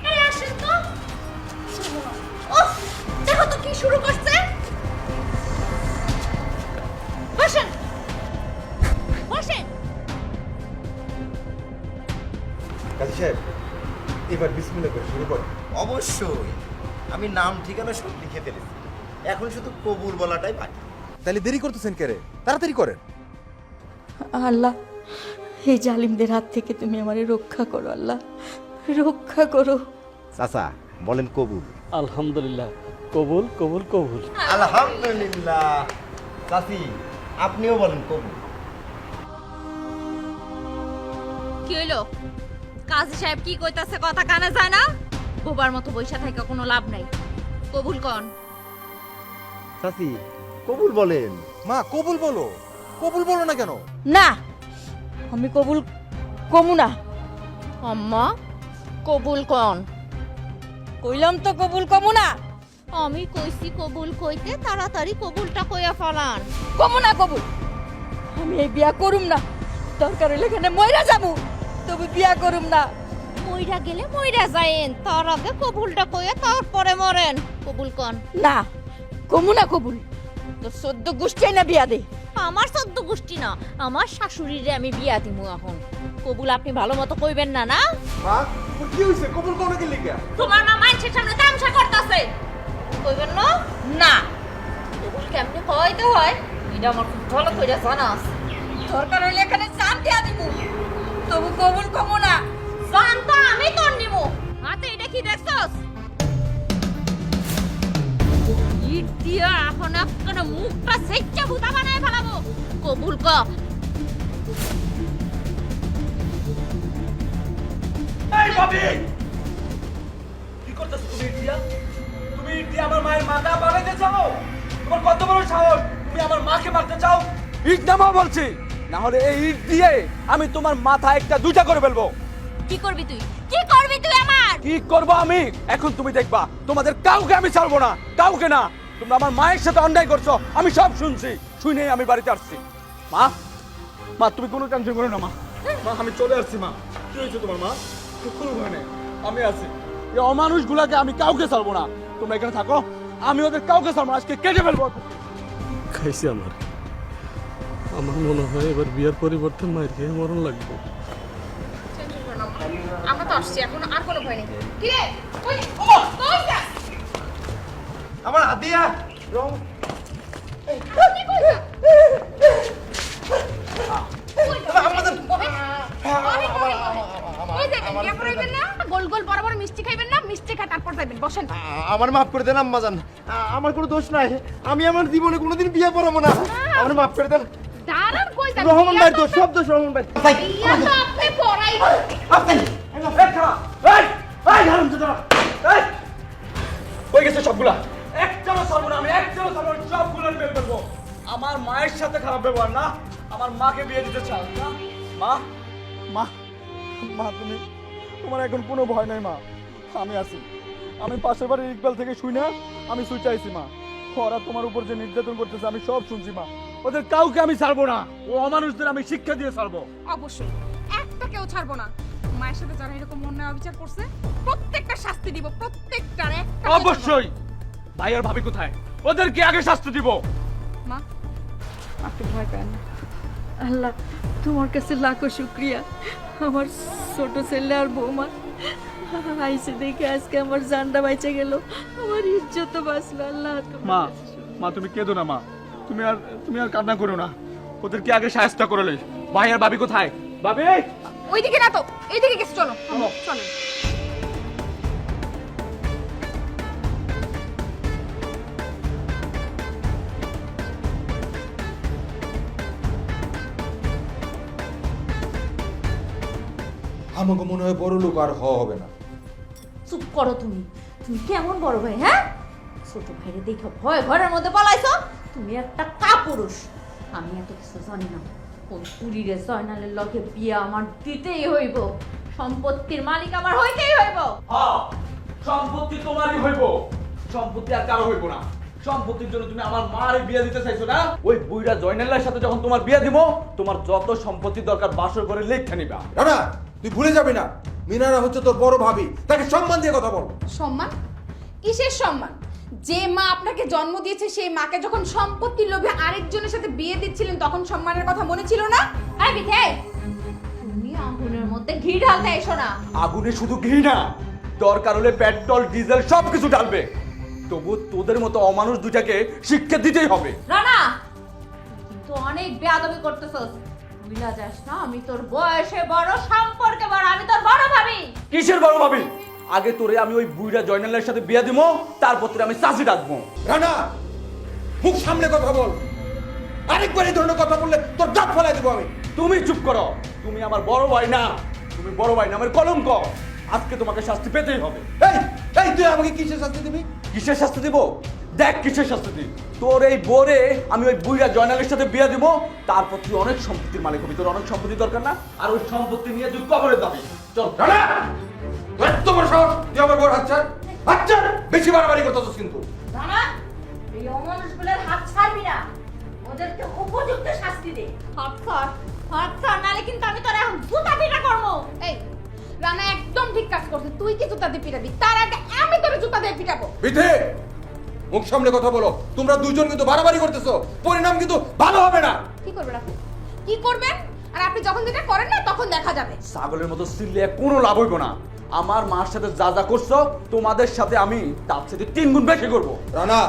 এই আসেন তো। উফ, দেখো তো কি শুরু করছে। বসেন বসেন। কাজী সাহেব, এবার বিসমিল্লাহ করে শুরু করো। অবশ্যই, আমি নাম ঠিকানা সব লিখে ফেলেছি, এখন শুধু কবুল বলাটাই বাকি। তাহলে দেরি করতেছেন কে রে? তাড়াতাড়ি করেন। আল্লাহ, এই জালিমদের হাত থেকে তুমি আমারে রক্ষা করো। আল্লাহ, রক্ষা করো। চাচা বলেন কবুল। আলহামদুলিল্লাহ, কবুল কবুল কবুল। আলহামদুলিল্লাহ। চাচি আপনিও বলেন কবুল। কি হইলো? কাজী সাহেব কি কইতাছে কথা কানে যায় না? বোবার মতো বইসা থাকা কোনো লাভ নাই। কবুল কন। চাচি কবুল বলেন। মা কবুল বলো, কবুল বলো না কেন? না, আমি কবুল কমু না। আম্মা কবুল কন। কইলাম তো কবুল কমু না। আমি কইছি কবুল কইতে, তাড়াতাড়ি কবুলটা কইয়া ফেলান। কমু না কবুল। আমি এই বিয়া করুম না, দরকার হলে এখানে মইরা যাবো, তবে বিয়া করুম না। মইরা গেলে মইরা যায়েন, তার আগে কবুলটা কইয়া তারপরে মরেন। কবুল কন। না, কমু না কবুল। তো 14 গোষ্ঠী না বিয়া দে। আমার 14 গোষ্ঠী না, আমার শাশুড়িরে আমি বিয়া দিমু এখন। কবুল আপনি ভালো মতো কইবেন না? না মা, তোর কি হইছে? কবুল কোন কি লিখা? তোমার মা মানুষের সামনে তামসা করতেছে, কইবেন না? না, কবুল কেমনে কইতে হয় এটা আমার খুব ভালো কইরা জানা আছে। দরকার হলে এখানে জান দিয়া দিব, তবু কবুল কমু না। জান তো আমি তোর নিমু। হাতে এটা কি দেখছস? ইট দিয়া এখন একটা মুখটা সেচ্চা ভূতা বানায় ফেলাবো। কবুল ক। এই ভাবি কি করতেছো তুমি ইন্ডিয়া? তুমি ইন্ডিয়া আমার মায়ের মাথা বানাইতে চাও? তোমার কত বড় সাহস, তুমি আমার মাকে মারতে চাও? ইট নামাও বলছি, না হলে এই ইট দিয়ে আমি তোমার মাথা একটা দুইটা করে ফেলবো। কি করবি তুই? কি করবি তুই আমার? কি করব আমি এখন তুমি দেখবা, তোমাদের কাউকে আমি ছাড়বো না, কাউকে না। তোমরা আমার মায়ের সাথে অন্যায় করছো, আমি সব শুনছি, শুনেই আমি বাড়িতে আসছি। মা, মা তুমি কোনো টেনশন করো না মা, মা আমি চলে আসছি। মা কি হয়েছে তোমার? মা কোনো ভয় নেই, আমি আছি। এই অমানুষগুলাকে আমি কাউকে ছাড়বো না, তোমরা এখানে থাকো, আমি ওদের কাউকে ছাড়বো না, আজকে কেটে ফেলবো। খাইছে আমার মনে হয় এবার বিয়ার পরিবর্তে মায়ের খেয়ে মরণ লাগবে। আমরা তো আসছি, এখন আর কোনো ভয় নেই। কি রে ওই কই যা আমার হাত দিয়া রং কি কই যা আমাদের ওই যে বিয়ে করাইবেন না, গোল গোল বড় বড় মিষ্টি খাইবেন না, মিষ্টি খা তারপর যাবেন। বসেন। আমার মাফ করে দেন আম্মাজান, আমার কোনো দোষ নাই, আমি আমার জীবনে কোনোদিন বিয়ে পড়াবো না, আমার মাফ করে দেন। দাঁড়ান, কই যাবেন? রহমান ভাই দোষ, সব দোষ রহমান ভাই। বিয়ে তো আপনি পড়াই হয়ে গেছে সবগুলা, একটাও ছাড়বো না আমি, একটাও ছাড়বো না, সবগুলো বের করবো। আমার মায়ের সাথে খারাপ ব্যবহার না, আমার মাকে বিয়ে দিতে চাও না? মা, মা, মা তুমি, তোমার এখন কোনো ভয় নাই মা, আমি আছি। আমি পাশের বাড়ির ইকবাল থেকে শুই না, আমি সুই চাইছি মা। ওরা তোমার উপর যে নির্যাতন করতেছে আমি সব শুনছি মা, ওদের কাউকে আমি ছাড়বো না, ও অমানুষদের আমি শিক্ষা দিয়ে ছাড়বো। অবশ্যই একটা কেউ ছাড়বো না। মায়ের সাথে যারা এরকম অন্যায় অবিচার করছে প্রত্যেকটা শাস্তি দিব, প্রত্যেকটার একটা। অবশ্যই। ভাই আর ভাবি কোথায়? ওদেরকে আগে শাস্তি দিব। মা আপনি ভয় পেন না। আল্লাহ তোমার কাছে লাখো শুক্রিয়া, আমার ছোট ছেলে আর বৌমা আইসে দেখে আজকে আমার জানটা বাইচে গেল, আমার ইজ্জত বাঁচলো। আল্লাহ তোমার মা, কাছে শুকরিয়া। মা তুমি কেঁদো না মা, তুমি আর কান্না করো না, ওদেরকে আগে শায়েস্ত করে লই। ভাই আর ভাবি কোথায়? ভাবি ওইদিকে না তো, এইদিকে গেছে, চলো চলো। আমাকে মনে হয় বড় লোক আর হওয়া হবে না। চুপ করো তুমি, তুমি কেমন বড় ভাই? হ্যাঁ, ছোট ভাইরে দেখো ভয় ঘরের মধ্যে পালাইছো। তুমি একটা কাপুরুষ। আমি এত কিছু জানি না। কোন পুরীরে জয়নালের লগে বিয়ে আমার দিতেই হইব, সম্পত্তির মালিক আমার হইতেই হইব। হ্যাঁ, সম্পত্তি তোমারই হইব, সম্পত্তি আর কারো হইব না। সম্পত্তির জন্য তুমি আমার মারে বিয়ে দিতে চাইছো না? ওই বুইড়া জয়নালের সাথে যখন তোমার বিয়ে দিব, তোমার যত সম্পত্তি দরকার বাসর করে লেখা নিবা। না, তুই ভুলে যাবি না, মিনারা হচ্ছে তোর বড় ভাবি, তাকে সম্মান দিয়ে কথা বল। সম্মান? কিসের সম্মান? যে মা আপনাকে জন্ম দিয়েছে সেই মাকে যখন সম্পত্তির লোভে আরেকজনের সাথে বিয়ে দিচ্ছিলেন তখন সম্মানের কথা মনে ছিল না? এই বিথে, তুমি আগুনের মধ্যে ঘি ঢালতে এসো না। আগুনে শুধু ঘি না, দরকার হলে পেট্রোল ডিজেল সবকিছু ঢালবে। তবু তোদের মতো অমানুষ দুটাকে শিক্ষা দিতেই হবে। রানা, তুই কিন্তু অনেক বেয়াদবি করতেছস। বুঝলা যাস না, আমি তোর বয়সে বড়, সম্পর্কে বড়, আমি তোর বড় ভাবি। কিসের বড় ভাবি? আগে তোরে আমি ওই বুইড়া জয়নালের সাথে বিয়ে দিব, তারপর তোরে আমি চাচি ডাকবো। রানা, মুখ সামনে কথা বল, আরেকবার এই ধরনের কথা বললে তোর দাঁত ফেলাই দেবো আমি। তুমি চুপ করো, তুমি আমার বড় ভাই না, তুমি বড় ভাই না, আমার কলঙ্ক। আজকে তোমাকে শাস্তি পেতেই হবে। এই তুই আমাকে কিসের শাস্তি দিবি? কিসের শাস্তি দিব? দেখ কিসের শাস্তি দিই। তোর এই বোরে আমি ওই বুইড়া জয়নালের সাথে বিয়ে দিব, তারপর তুই অনেক সম্পত্তির মালিক হবি। তোর অনেক সম্পত্তি দরকার না? আর ওই সম্পত্তি নিয়ে তুই কবরে যাবি। চল। রানা, তোর এত বড় সাহস, তুই আমার বড় হাত ছাড়, হাত ছাড়, বেশি বাড়াবাড়ি করতেছিস কিন্তু। রানা, এই অমানুষগুলোর হাত ছাড়বি না, ওদেরকে উপযুক্ত শাস্তি দে। হাত ছাড়, নালে কিন্তু আমি তোর এখন জুতা পিটা করবো। এই রানা একদম ঠিক কাজ করছে। তুই কি জুতা দিয়ে পিটাবি? তার আগে আমি তোর জুতা দিয়ে পিটাবো। বিধে, মুখ সামনে কথা বলো। তোমরা দুইজন কিন্তু বাড়াবাড়ি করতেছো, পরিণাম কিন্তু ভালো হবে না। কি করবেন আপনি? কি করবেন? আর আপনি যখন যেটা করেন না তখন দেখা যাবে। ছাগলের মতো সিল্লে কোনো লাভ হইব না। আমার মার সাথে যা যা করছো, তোমাদের সাথে আমি তার সাথে 3 গুণ বেশি করবো। রানা,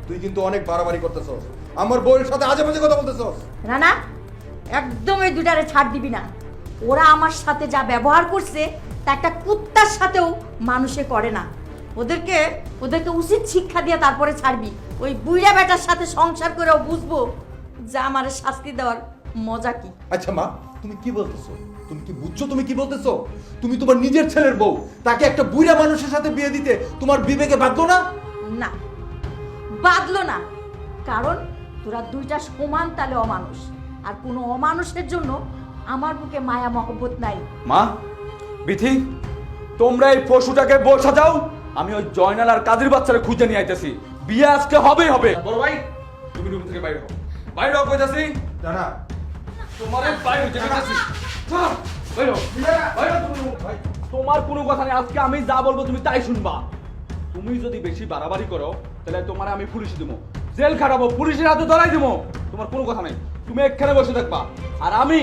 তুই কিন্তু অনেক বাড়াবাড়ি করতেছস, আমার বউয়ের সাথে আজে বাজে কথা বলতেছস। রানা, একদম এই দুটারে ছাড় দিবি না। ওরা আমার সাথে যা ব্যবহার করছে তা একটা কুত্তার সাথেও মানুষে করে না। ওদেরকে উচিত শিক্ষা দিয়ে তারপরে ছাড়বি। ওই বুইড়া বেটার সাথে সংসার করেও বুঝবো যে আমার শাস্তি দেওয়ার মজা কি। আচ্ছা মা, তুমি কি বলতেছো? তুমি কি বুঝছো তুমি কি বলতেছো? তুমি তোমার নিজের ছেলের বউ, তাকে একটা বুড়া মানুষের সাথে বিয়ে দিতে তোমার বিবেকে বাধ্য না? না, বাদলো না, কারণ তোরা দুইটা সমান তালে অমানুষ, আর কোনো অমানুষের জন্য আমার বুকে মায়া মহব্বত নাই। মা, বিথি, তোমরা এই পশুটাকে বউ সাজাও, আমি ওই জয়নাল আর কাজের বাচ্চারা খুঁজে নিয়ে আইতেছি। বিয়ে আজকে হবেই হবে। বড় ভাই, তুমি রুম থেকে বাইরে হও, বাইরে হও কইতাছি। দাঁড়া, তোমারে বাইরে হইতে কইতাছি। চল, বাইরে হও, বাইরে হও তুমি। ভাই, তোমার কোনো কথা নেই, আজকে আমি যা বলবো তুমি তাই শুনবা। তুমি যদি বেশি বাড়াবাড়ি করো তাহলে তোমারে আমি পুলিশে দেবো, জেল খাটাবো, পুলিশের হাতে ধরাই দেবো। তোমার কোনো কথা নেই, তুমি এখানে বসে থাকবা, আর আমি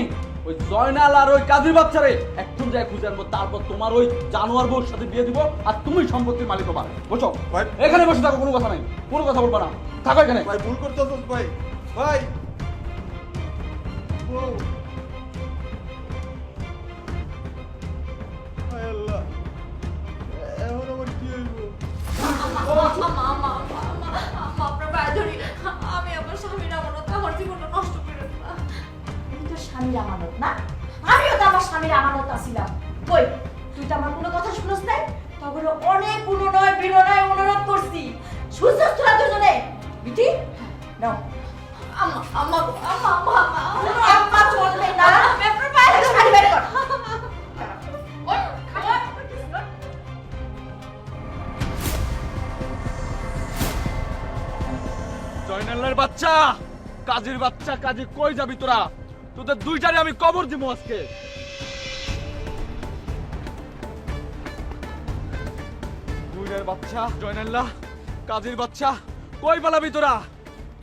ওই জয়নাল আর ওই কাজের বাচ্চারে এখন যাই খুঁজে আনবো, তারপর তোমার ওই জানোয়ার বউর সাথে বিয়ে দিব, আর তুমি সম্পত্তির মালিক হবা। বুঝছো? ভাই, এখানে বসে থাকো, কোনো কথা নাই, কোনো কথা বলবা না, থাকো এখানে। ভাই ভুল করতেছো ভাই। ভাই বউ। হায় আল্লাহ, এখন আমার কি হইব? আপনার পায়ে ধরি, আমি আমার স্বামীর আমানত, আমার জীবনটা নষ্ট করে না। আমি তো স্বামীর আমানত না, আমিও তো আমার স্বামীর আমানত আছিলাম। কই, তুই তো আমার কোনো কথা শুনস নাই? তখন অনেক অনুনয় বিনয় অনুরোধ করছি, শুনছিস তোরা দুজনে? বিটি নাও। আম্মা আম্মা আম্মা আম্মা আম্মা চলবে না, আপনার পায়ে ধরে শাড়ি বের কর। জয়নালের বাচ্চা, কাজের বাচ্চা, কাজে কই যাবি তোরা? তোদের দুইটারে আমি কবর দিব আজকে। দুইটার বাচ্চা, জয়নাল্লাহ, কাজের বাচ্চা, কই পালাবি তোরা?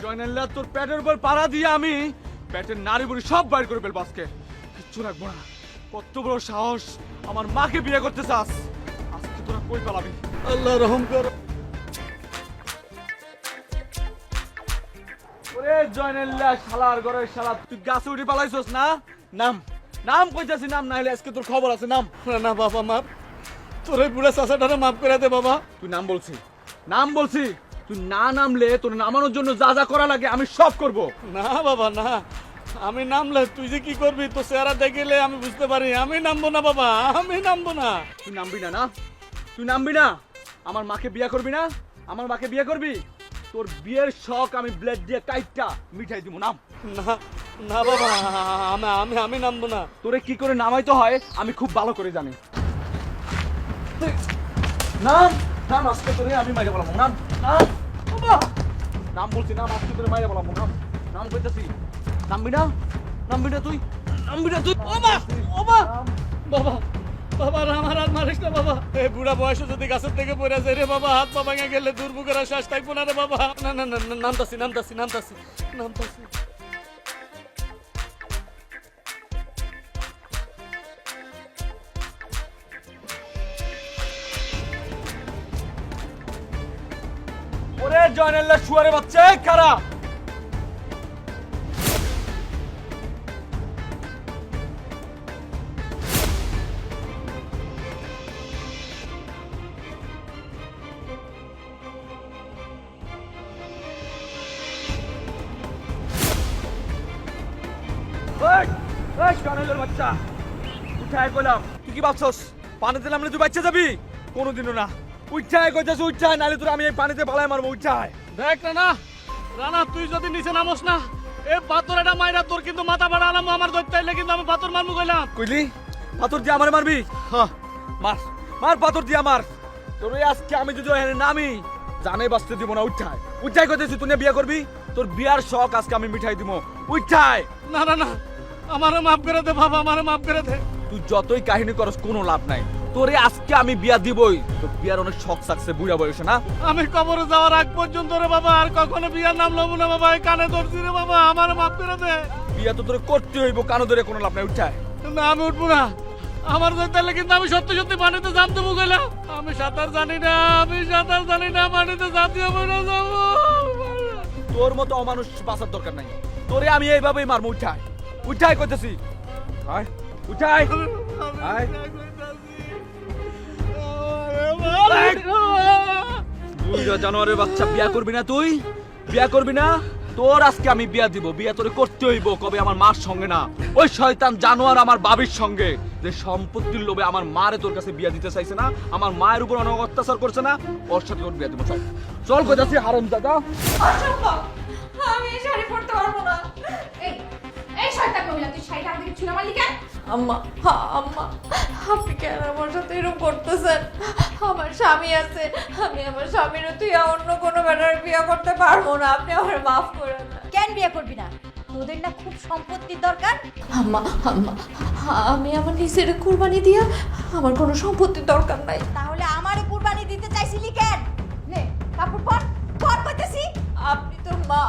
জয়নাল্লাহ, তোর পেটের উপর পাড়া দিয়ে আমি পেটের নাড়ি বুড়ি সব বাইর করে ফেলবো আজকে, কিচ্ছু রাখবো না। কত বড় সাহস, আমার মাকে বিয়ে করতে চাস? আজকে তোরা কই পালাবি? আল্লাহ রহম কর। ওরে জয়নাল্লাহ, শালার ঘরের শালা, তুই গাছে উঠে পালাইছস না? নাম, নাম কইতাছি, নাম না হলে আজকে তোর খবর আছে। নাম। না বাবা, মাপ, তোর এই বুড়া চাচাটারে মাফ করে দে বাবা। তুই নাম বলছি, নাম বলছি, তুই না নামলে তোর নামানোর জন্য যা যা করা লাগে আমি সব করব। না বাবা না, আমি নামলে তুই যে কি করবি তো চেহারা দেখলে আমি বুঝতে পারি। আমি নামবো না বাবা, আমি নামবো না। তুই নামবি না? না, তুই নামবি না? আমার মাকে বিয়ে করবি না? আমার মাকে বিয়ে করবি? তোর বিয়ের শখ আমি ব্লেড দিয়ে কাইটটা মিঠাই দিব। নাম। না না বাবা, আমি আমি নামবো না। তোরে কি করে নামাইতে হয় আমি খুব ভালো করে জানি। নাম, নাম, আজকে তোরে আমি মাইরে বলবো। নাম, নাম, বাবা, নাম বলছি, নাম, আজকে তোরে মাইরে বলবো। নাম, নাম কইতাছি। নামবি না? নামবি না তুই? নামবি না তুই? বাবা, বাবা, বাবা বাবা, আমার হাত মারিস না বাবা। এই বুড়া বয়সে যদি গাছের থেকে পড়ে যায় রে বাবা, হাত পা ভেঙে গেলে দুর্ভোগের আর শ্বাস থাকবো না রে বাবা। না না না, নামতাছি নামতাছি নামতাছি নামতাছি। ওরে জয়নাল্লাহ, শুয়ারে বাচ্চা, কারা? বাচ্চা উঠায় কইলাম, তুই কি ভাবছস পানিতে নামলে তুই বাচ্চা যাবি? কোনোদিনও না। উঠায় কইতাছ, উঠায়, নাহলে তোর আমি এই পানিতে পালাই মারবো। উঠায়। দেখ না রানা, তুই যদি নিচে নামস না, এ পাথর এটা মাইরা তোর কিন্তু মাথা বাড়া আলাম আমার ধরতে আইলে কিন্তু আমি পাথর মারবো কইলাম। কইলি পাথর দিয়ে আমারে মারবি? হ্যাঁ, মার, মার পাথর দিয়ে আমার। তোর আজকে আমি যদি এখানে নামি জানে বাঁচতে দিব না। উঠায়, উঠায় কইতেছি, তুই বিয়ে করবি? তোর বিয়ার শখ আজকে আমি মিঠাই দিব। উঠায়। না না না, আমারে মাফ করে দে বাবা, আমারে মাফ করে দে। তুই যতই কাহিনী করস কোনো লাভ নাই। তোরে আজকে আমি বিয়া দিবই। তোর বিয়ার অনেক শখ থাকছে বুড়া বয়সে না? আমি কবরে যাওয়ার আগ পর্যন্ত রে বাবা আর কখনো বিয়ার নাম লব না বাবা। এই কানে ধরছি রে বাবা, আমারে মাফ করে দে। বিয়া তো তোর করতে হইব, কানো ধরে কোনো লাভ নাই। উঠায়। না, আমি উঠবো না। আমার ধরতে কিন্তু আমি সত্যি সত্যি পানিতে জাম দেবো কইলাম। আমি সাঁতার জানি না, আমি সাঁতার জানি না, পানিতে জাম দিয়ে মরে যাবো। তোর মতো অমানুষ বাঁচার দরকার নাই। তোরে আমি এইভাবেই মারবো। উঠায়, উঠায় কইতেছি। আয়, উঠায়, আয়। বুড়া জানোয়ারের বাচ্চা, বিয়া করবি না তুই? বিয়া করবি না? তোর আজকে আমি বিয়া দিব, বিয়া তোরে করতে হইব, কবে আমার মার সঙ্গে না, ওই শয়তান জানোয়ার আমার বাবির সঙ্গে, যে সম্পত্তির লোভে আমার মারে তোর কাছে বিয়া দিতে চাইছে না, আমার মায়ের উপর অনেক অত্যাচার করছে না, ওর সাথে তোর বিয়া দিব। চল চল কইতাছি হারামজাদা। আমি এই শাড়ি পরতে পারবো না। এই এই শয়তান মহিলা, তুই শাড়িটা আমাকে ছুঁড়ে মারলি কেন? আম্মা, আম্মা, আপনি কেন আমার সাথে এরকম করতেছেন? আমার স্বামী আছে, আমি আমার স্বামীর তুই অন্য কোনো বেটার বিয়ে করতে পারবো না, আপনি আমার মাফ করে দেন। কেন বিয়ে করবি না? তোদের না খুব সম্পত্তির দরকার। আম্মা, আম্মা, আমি আমার নিজের কুরবানি দিয়া আমার কোনো সম্পত্তির দরকার নাই। তাহলে আমারে কুরবানি দিতে চাইছিলি কেন? নে কাপড় পর, পর কইতেছি। আপনি তো মা,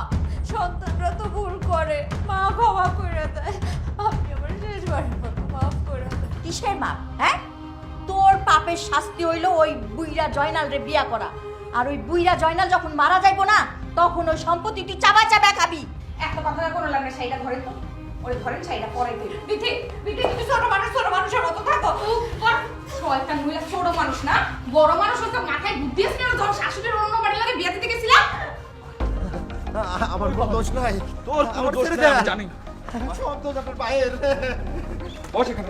সন্তানরা তো ভুল করে, মা ক্ষমা করে দেয়, আপনি আমার শেষবারের মতো মাফ করে দেন। কিসের মা? হ্যাঁ, তোর পাপের শাস্তি হইল ওই বুইরা জয়নাল রে বিয়া করা। আর ওই বুইরা জয়নাল যখন মারা যাইবো না, তখন ওই সম্পত্তি তুই চাবা চাবা খাবি। এত কথা না কোনো লাগবে, শাড়িটা ধরেন তো। ওরে ধরেন, শাড়িটা পরাই দিই। বিথি, বিথি, তুমি ছোট মানুষের মতো থাকো। শয়তান মহিলা, ছোট মানুষ না, বড় মানুষ হতো। মাথায় বুদ্ধি আছে না? যখন শাশুড়ির অন্য বাড়ি লাগে বিয়ে দিতে গেছিলাম। আমার কোনো দোষ নাই। তোর কোনো আমার দোষ ছেড়ে নাই, দেন। আমি জানি। সব দোষ আপনার ভাইয়ের। বস এখানে।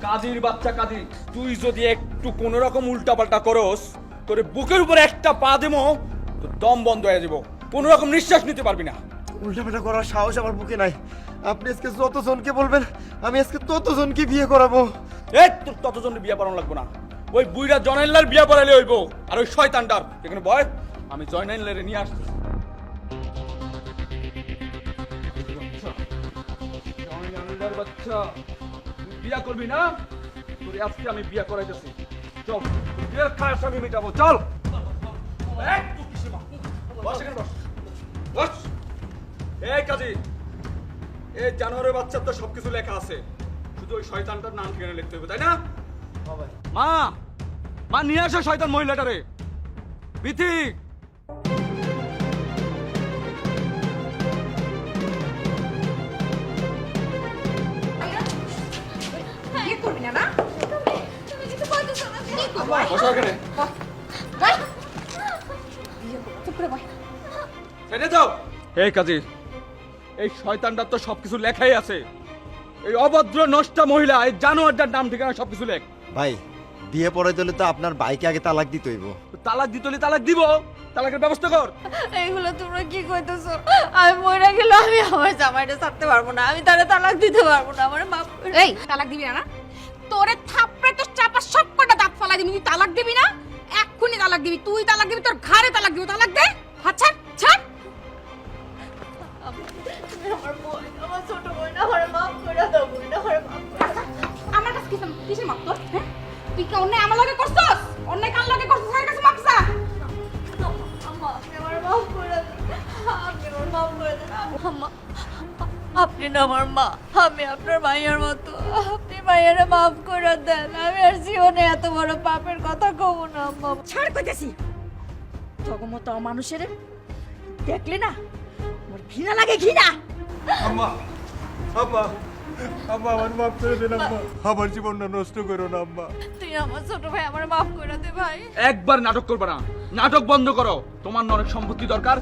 কাজীর বাচ্চা কাজী, তুই যদি একটু কোন রকম উল্টাপাল্টা করস, তোর বুকের উপরে একটা পা দেবো, তোর দম বন্ধ হয়ে যাব, কোন রকম নিঃশ্বাস নিতে পারবি না। উল্টাপাল্টা করার সাহস আমার বুকে নাই। আপনি আজকে যতজনকে বলবেন, আমি আজকে ততজনকে বিয়ে করাবো। এই তোর ততজনের বিয়ে পড়ানো লাগবো না, ওই বুইরা জয়নাইল্লার বিয়ে পড়াইলে হইব। আর ওই শয়তানটার এখানে বয়, আমি জয়নাইল্লারে নিয়ে আসছি। জয়নাইল্লার বাচ্চা, তুই বিয়া করবি না? তোর আজকে আমি বিয়া করাইতেছি। চল, বিয়ের খাস আমি মেটাবো, চল। এই, তুই কিসে মা? বস এখানে, বস। বস। এই কাজী, এই জানোয়ারের বাচ্চার তো সবকিছু লেখা আছে, শুধু ওই শয়তানটার নাম ঠিকানা লিখতে হবে, তাই না? মা, মা নিয়ে আসো শয়তান মহিলাটারে। বিথি, বিয়ে করবি না না? তুমি কিছু কইতেছো না? কি করবো? বসো এখানে। বল। চুপ করে বল। সেটা যাও। এই কাজী, এই শয়তানটার তো সবকিছু লেখাই আছে, এই অভদ্র নষ্টা মহিলা, এই জানোয়ারটার নাম ঠিকানা সবকিছু লেখ। ভাই, বিয়ে পড়াই দিলে তো আপনার ভাইকে আগে তালাক দিতে হইব। তালাক দিতে হলে তালাক দিব, তালাকের ব্যবস্থা কর। এইগুলো তোমরা কি কইতেছো? আমি মরে গেলে আমি আমার জামাইটা ছাড়তে পারবো না, আমি তারে তালাক দিতে পারবো না, আমার মাফ করে। এই তালাক দিবি না না? তোরে থাপড়ে তো চাপা সব কটা দাঁত ফালাই দিবি। তুই তালাক দিবি না? এক্ষুনি তালাক দিবি। তুই তালাক দিবি, তোর ঘাড়ে তালাক দিবি। তালাক দে। হাত ছাড়, ছাড়। তুমি আমার বোন, আমার ছোট বোন, আমার মাফ করে দাও, বোন, আমার মাফ করে দাও। আমার কাছে কিসের মাপ তোর? হ্যাঁ, তুই কি অন্যায় আমার লগে করছস? অন্যায় কার লগে করছস? আমার কাছে মাপ চা। আম্মা, আপনি আমার মাফ করে দেন, আপনি আমার মাফ করে দেন। আম্মা, আপনি না আমার মা, আমি আপনার মায়ের মতো, আপনি মায়ের মাফ করে দেন। আমি আর জীবনে এত বড় পাপের কথা কব না আম্মা। ছাড় কইতেছি। জগমত মানুষের দেখলে না মোর ঘৃণা লাগে, ঘৃণা। আম্মা, আম্মা, আম্মা, আমার মাফ করে দেন আম্মা। আমার জীবনটা নষ্ট করো না আম্মা। তুই আমার ছোট ভাই, আমার মাফ করে দে ভাই। একবার নাটক করবে না, নাটক বন্ধ করো। তোমার না অনেক সম্পত্তি দরকার?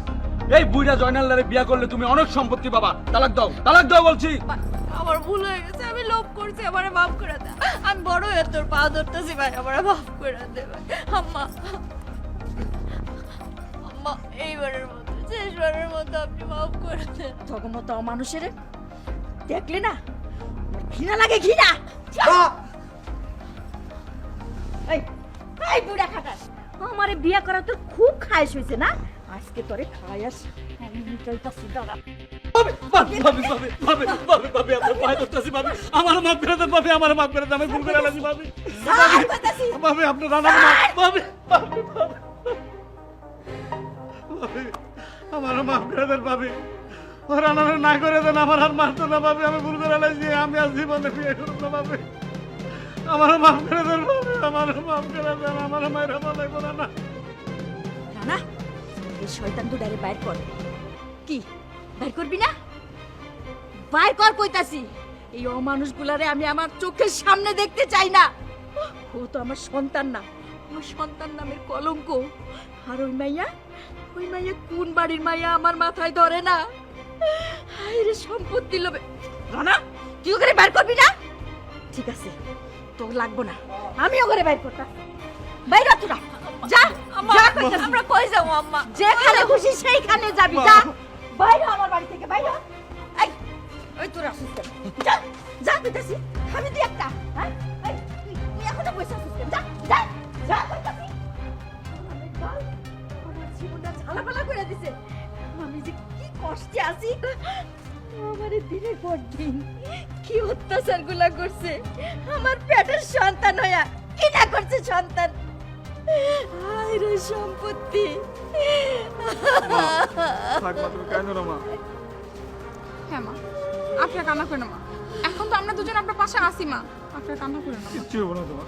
এই বুইরা জয়নাল্লারে বিয়া করলে তুমি অনেক সম্পত্তি পাবা। তালাক দাও, তালাক দাও বলছি। আমার ভুল হয়ে গেছে, আমি লোভ করছি, আমার মাফ করে দে। আমি বড় হয়ে তোর পা ধরতেছি ভাই, আমার মাফ করে দে ভাই। আম্মা, আম্মা, এইবারের মতো, শেষবারের মতো আপনি মাফ করে দেন। জগমত মানুষের দেখলে না মোর ঘৃণা লাগে, ঘৃণা। এই এই বুড়া খাটাস, আমারে বিয়া করা তোর খুব খায়েশ হয়েছে না? আজকে তোরে খায়াস আমি চলতাছি। দাঁড়া। ভাবি, ভাবি, ভাবি, ভাবি, ভাবি, ভাবি, আপনার পায়ে ধরতেছি ভাবি। আমার মাফ করে দেন ভাবি, আমার মাফ করে দেন, আমি ভুল করে ফেলেছি ভাবি। ছাড় কইতাছি। ভাবি, আপনার রান্না ভাবি, ভাবি, ভাবি, ভাবি, আমার মাফ করে দেন ভাবি। ও রান্না না করে দেন, আমার আর মারতো না ভাবি, আমি ভুল করে ফেলেছি। আমি আর জীবনে বিয়ে করব না ভাবি। আমার মাফ করে দেন ভাবি, আমার মাফ করে দেন, আমার মায়ের বলে করে না। না, এই শয়তান দুটারে বাইর কর। কি বাইর করবি না? বাইর কর কইতাছি। এই অমানুষগুলারে আমি আমার চোখের সামনে দেখতে চাই না। ও তো আমার সন্তান না, আমার সন্তান নামের কলঙ্ক। আর ওই মাইয়া ওই মাইয়া কোন বাড়ির মাইয়া আমার মাথায় ধরে না। হায় রে সম্পত্তি লোভে। রানা তুই ওখানে বাইর করবি না? ঠিক আছে তোর লাগবো না, আমি ওখানে বাইর করতাম। বাইর হ তোরা, যা যা কইতাছি। আমরা কই যাবো আম্মা? যেখানে খুশি সেইখানে যাবি, যা বাইরে আমার বাড়ি থেকে বাইরে। এই ওই তোর আসিস কেন? যা যা কইতাছি, আমি তুই একটা হ্যাঁ এই তুই এখনো বসে আছিস কেন? যা যা যা কইতাছি। আমার জীবনটা ঝালাপালা করে দিছে, আমি যে কি কষ্টে আছি। আমার দিনের পর দিন কি অত্যাচার গুলা করছে, আমার পেটের সন্তান হইয়া কি না করছে সন্তান। হায় রে সম্পত্তি। থাক মা, তুমি কেন না মা? হ্যাঁ মা, আপনার কান্না করেন না মা। এখন তো আমরা দুজন আপনার পাশে আছি মা, আপনার কান্না করেন না মা। কিচ্ছু হবো না তোমার।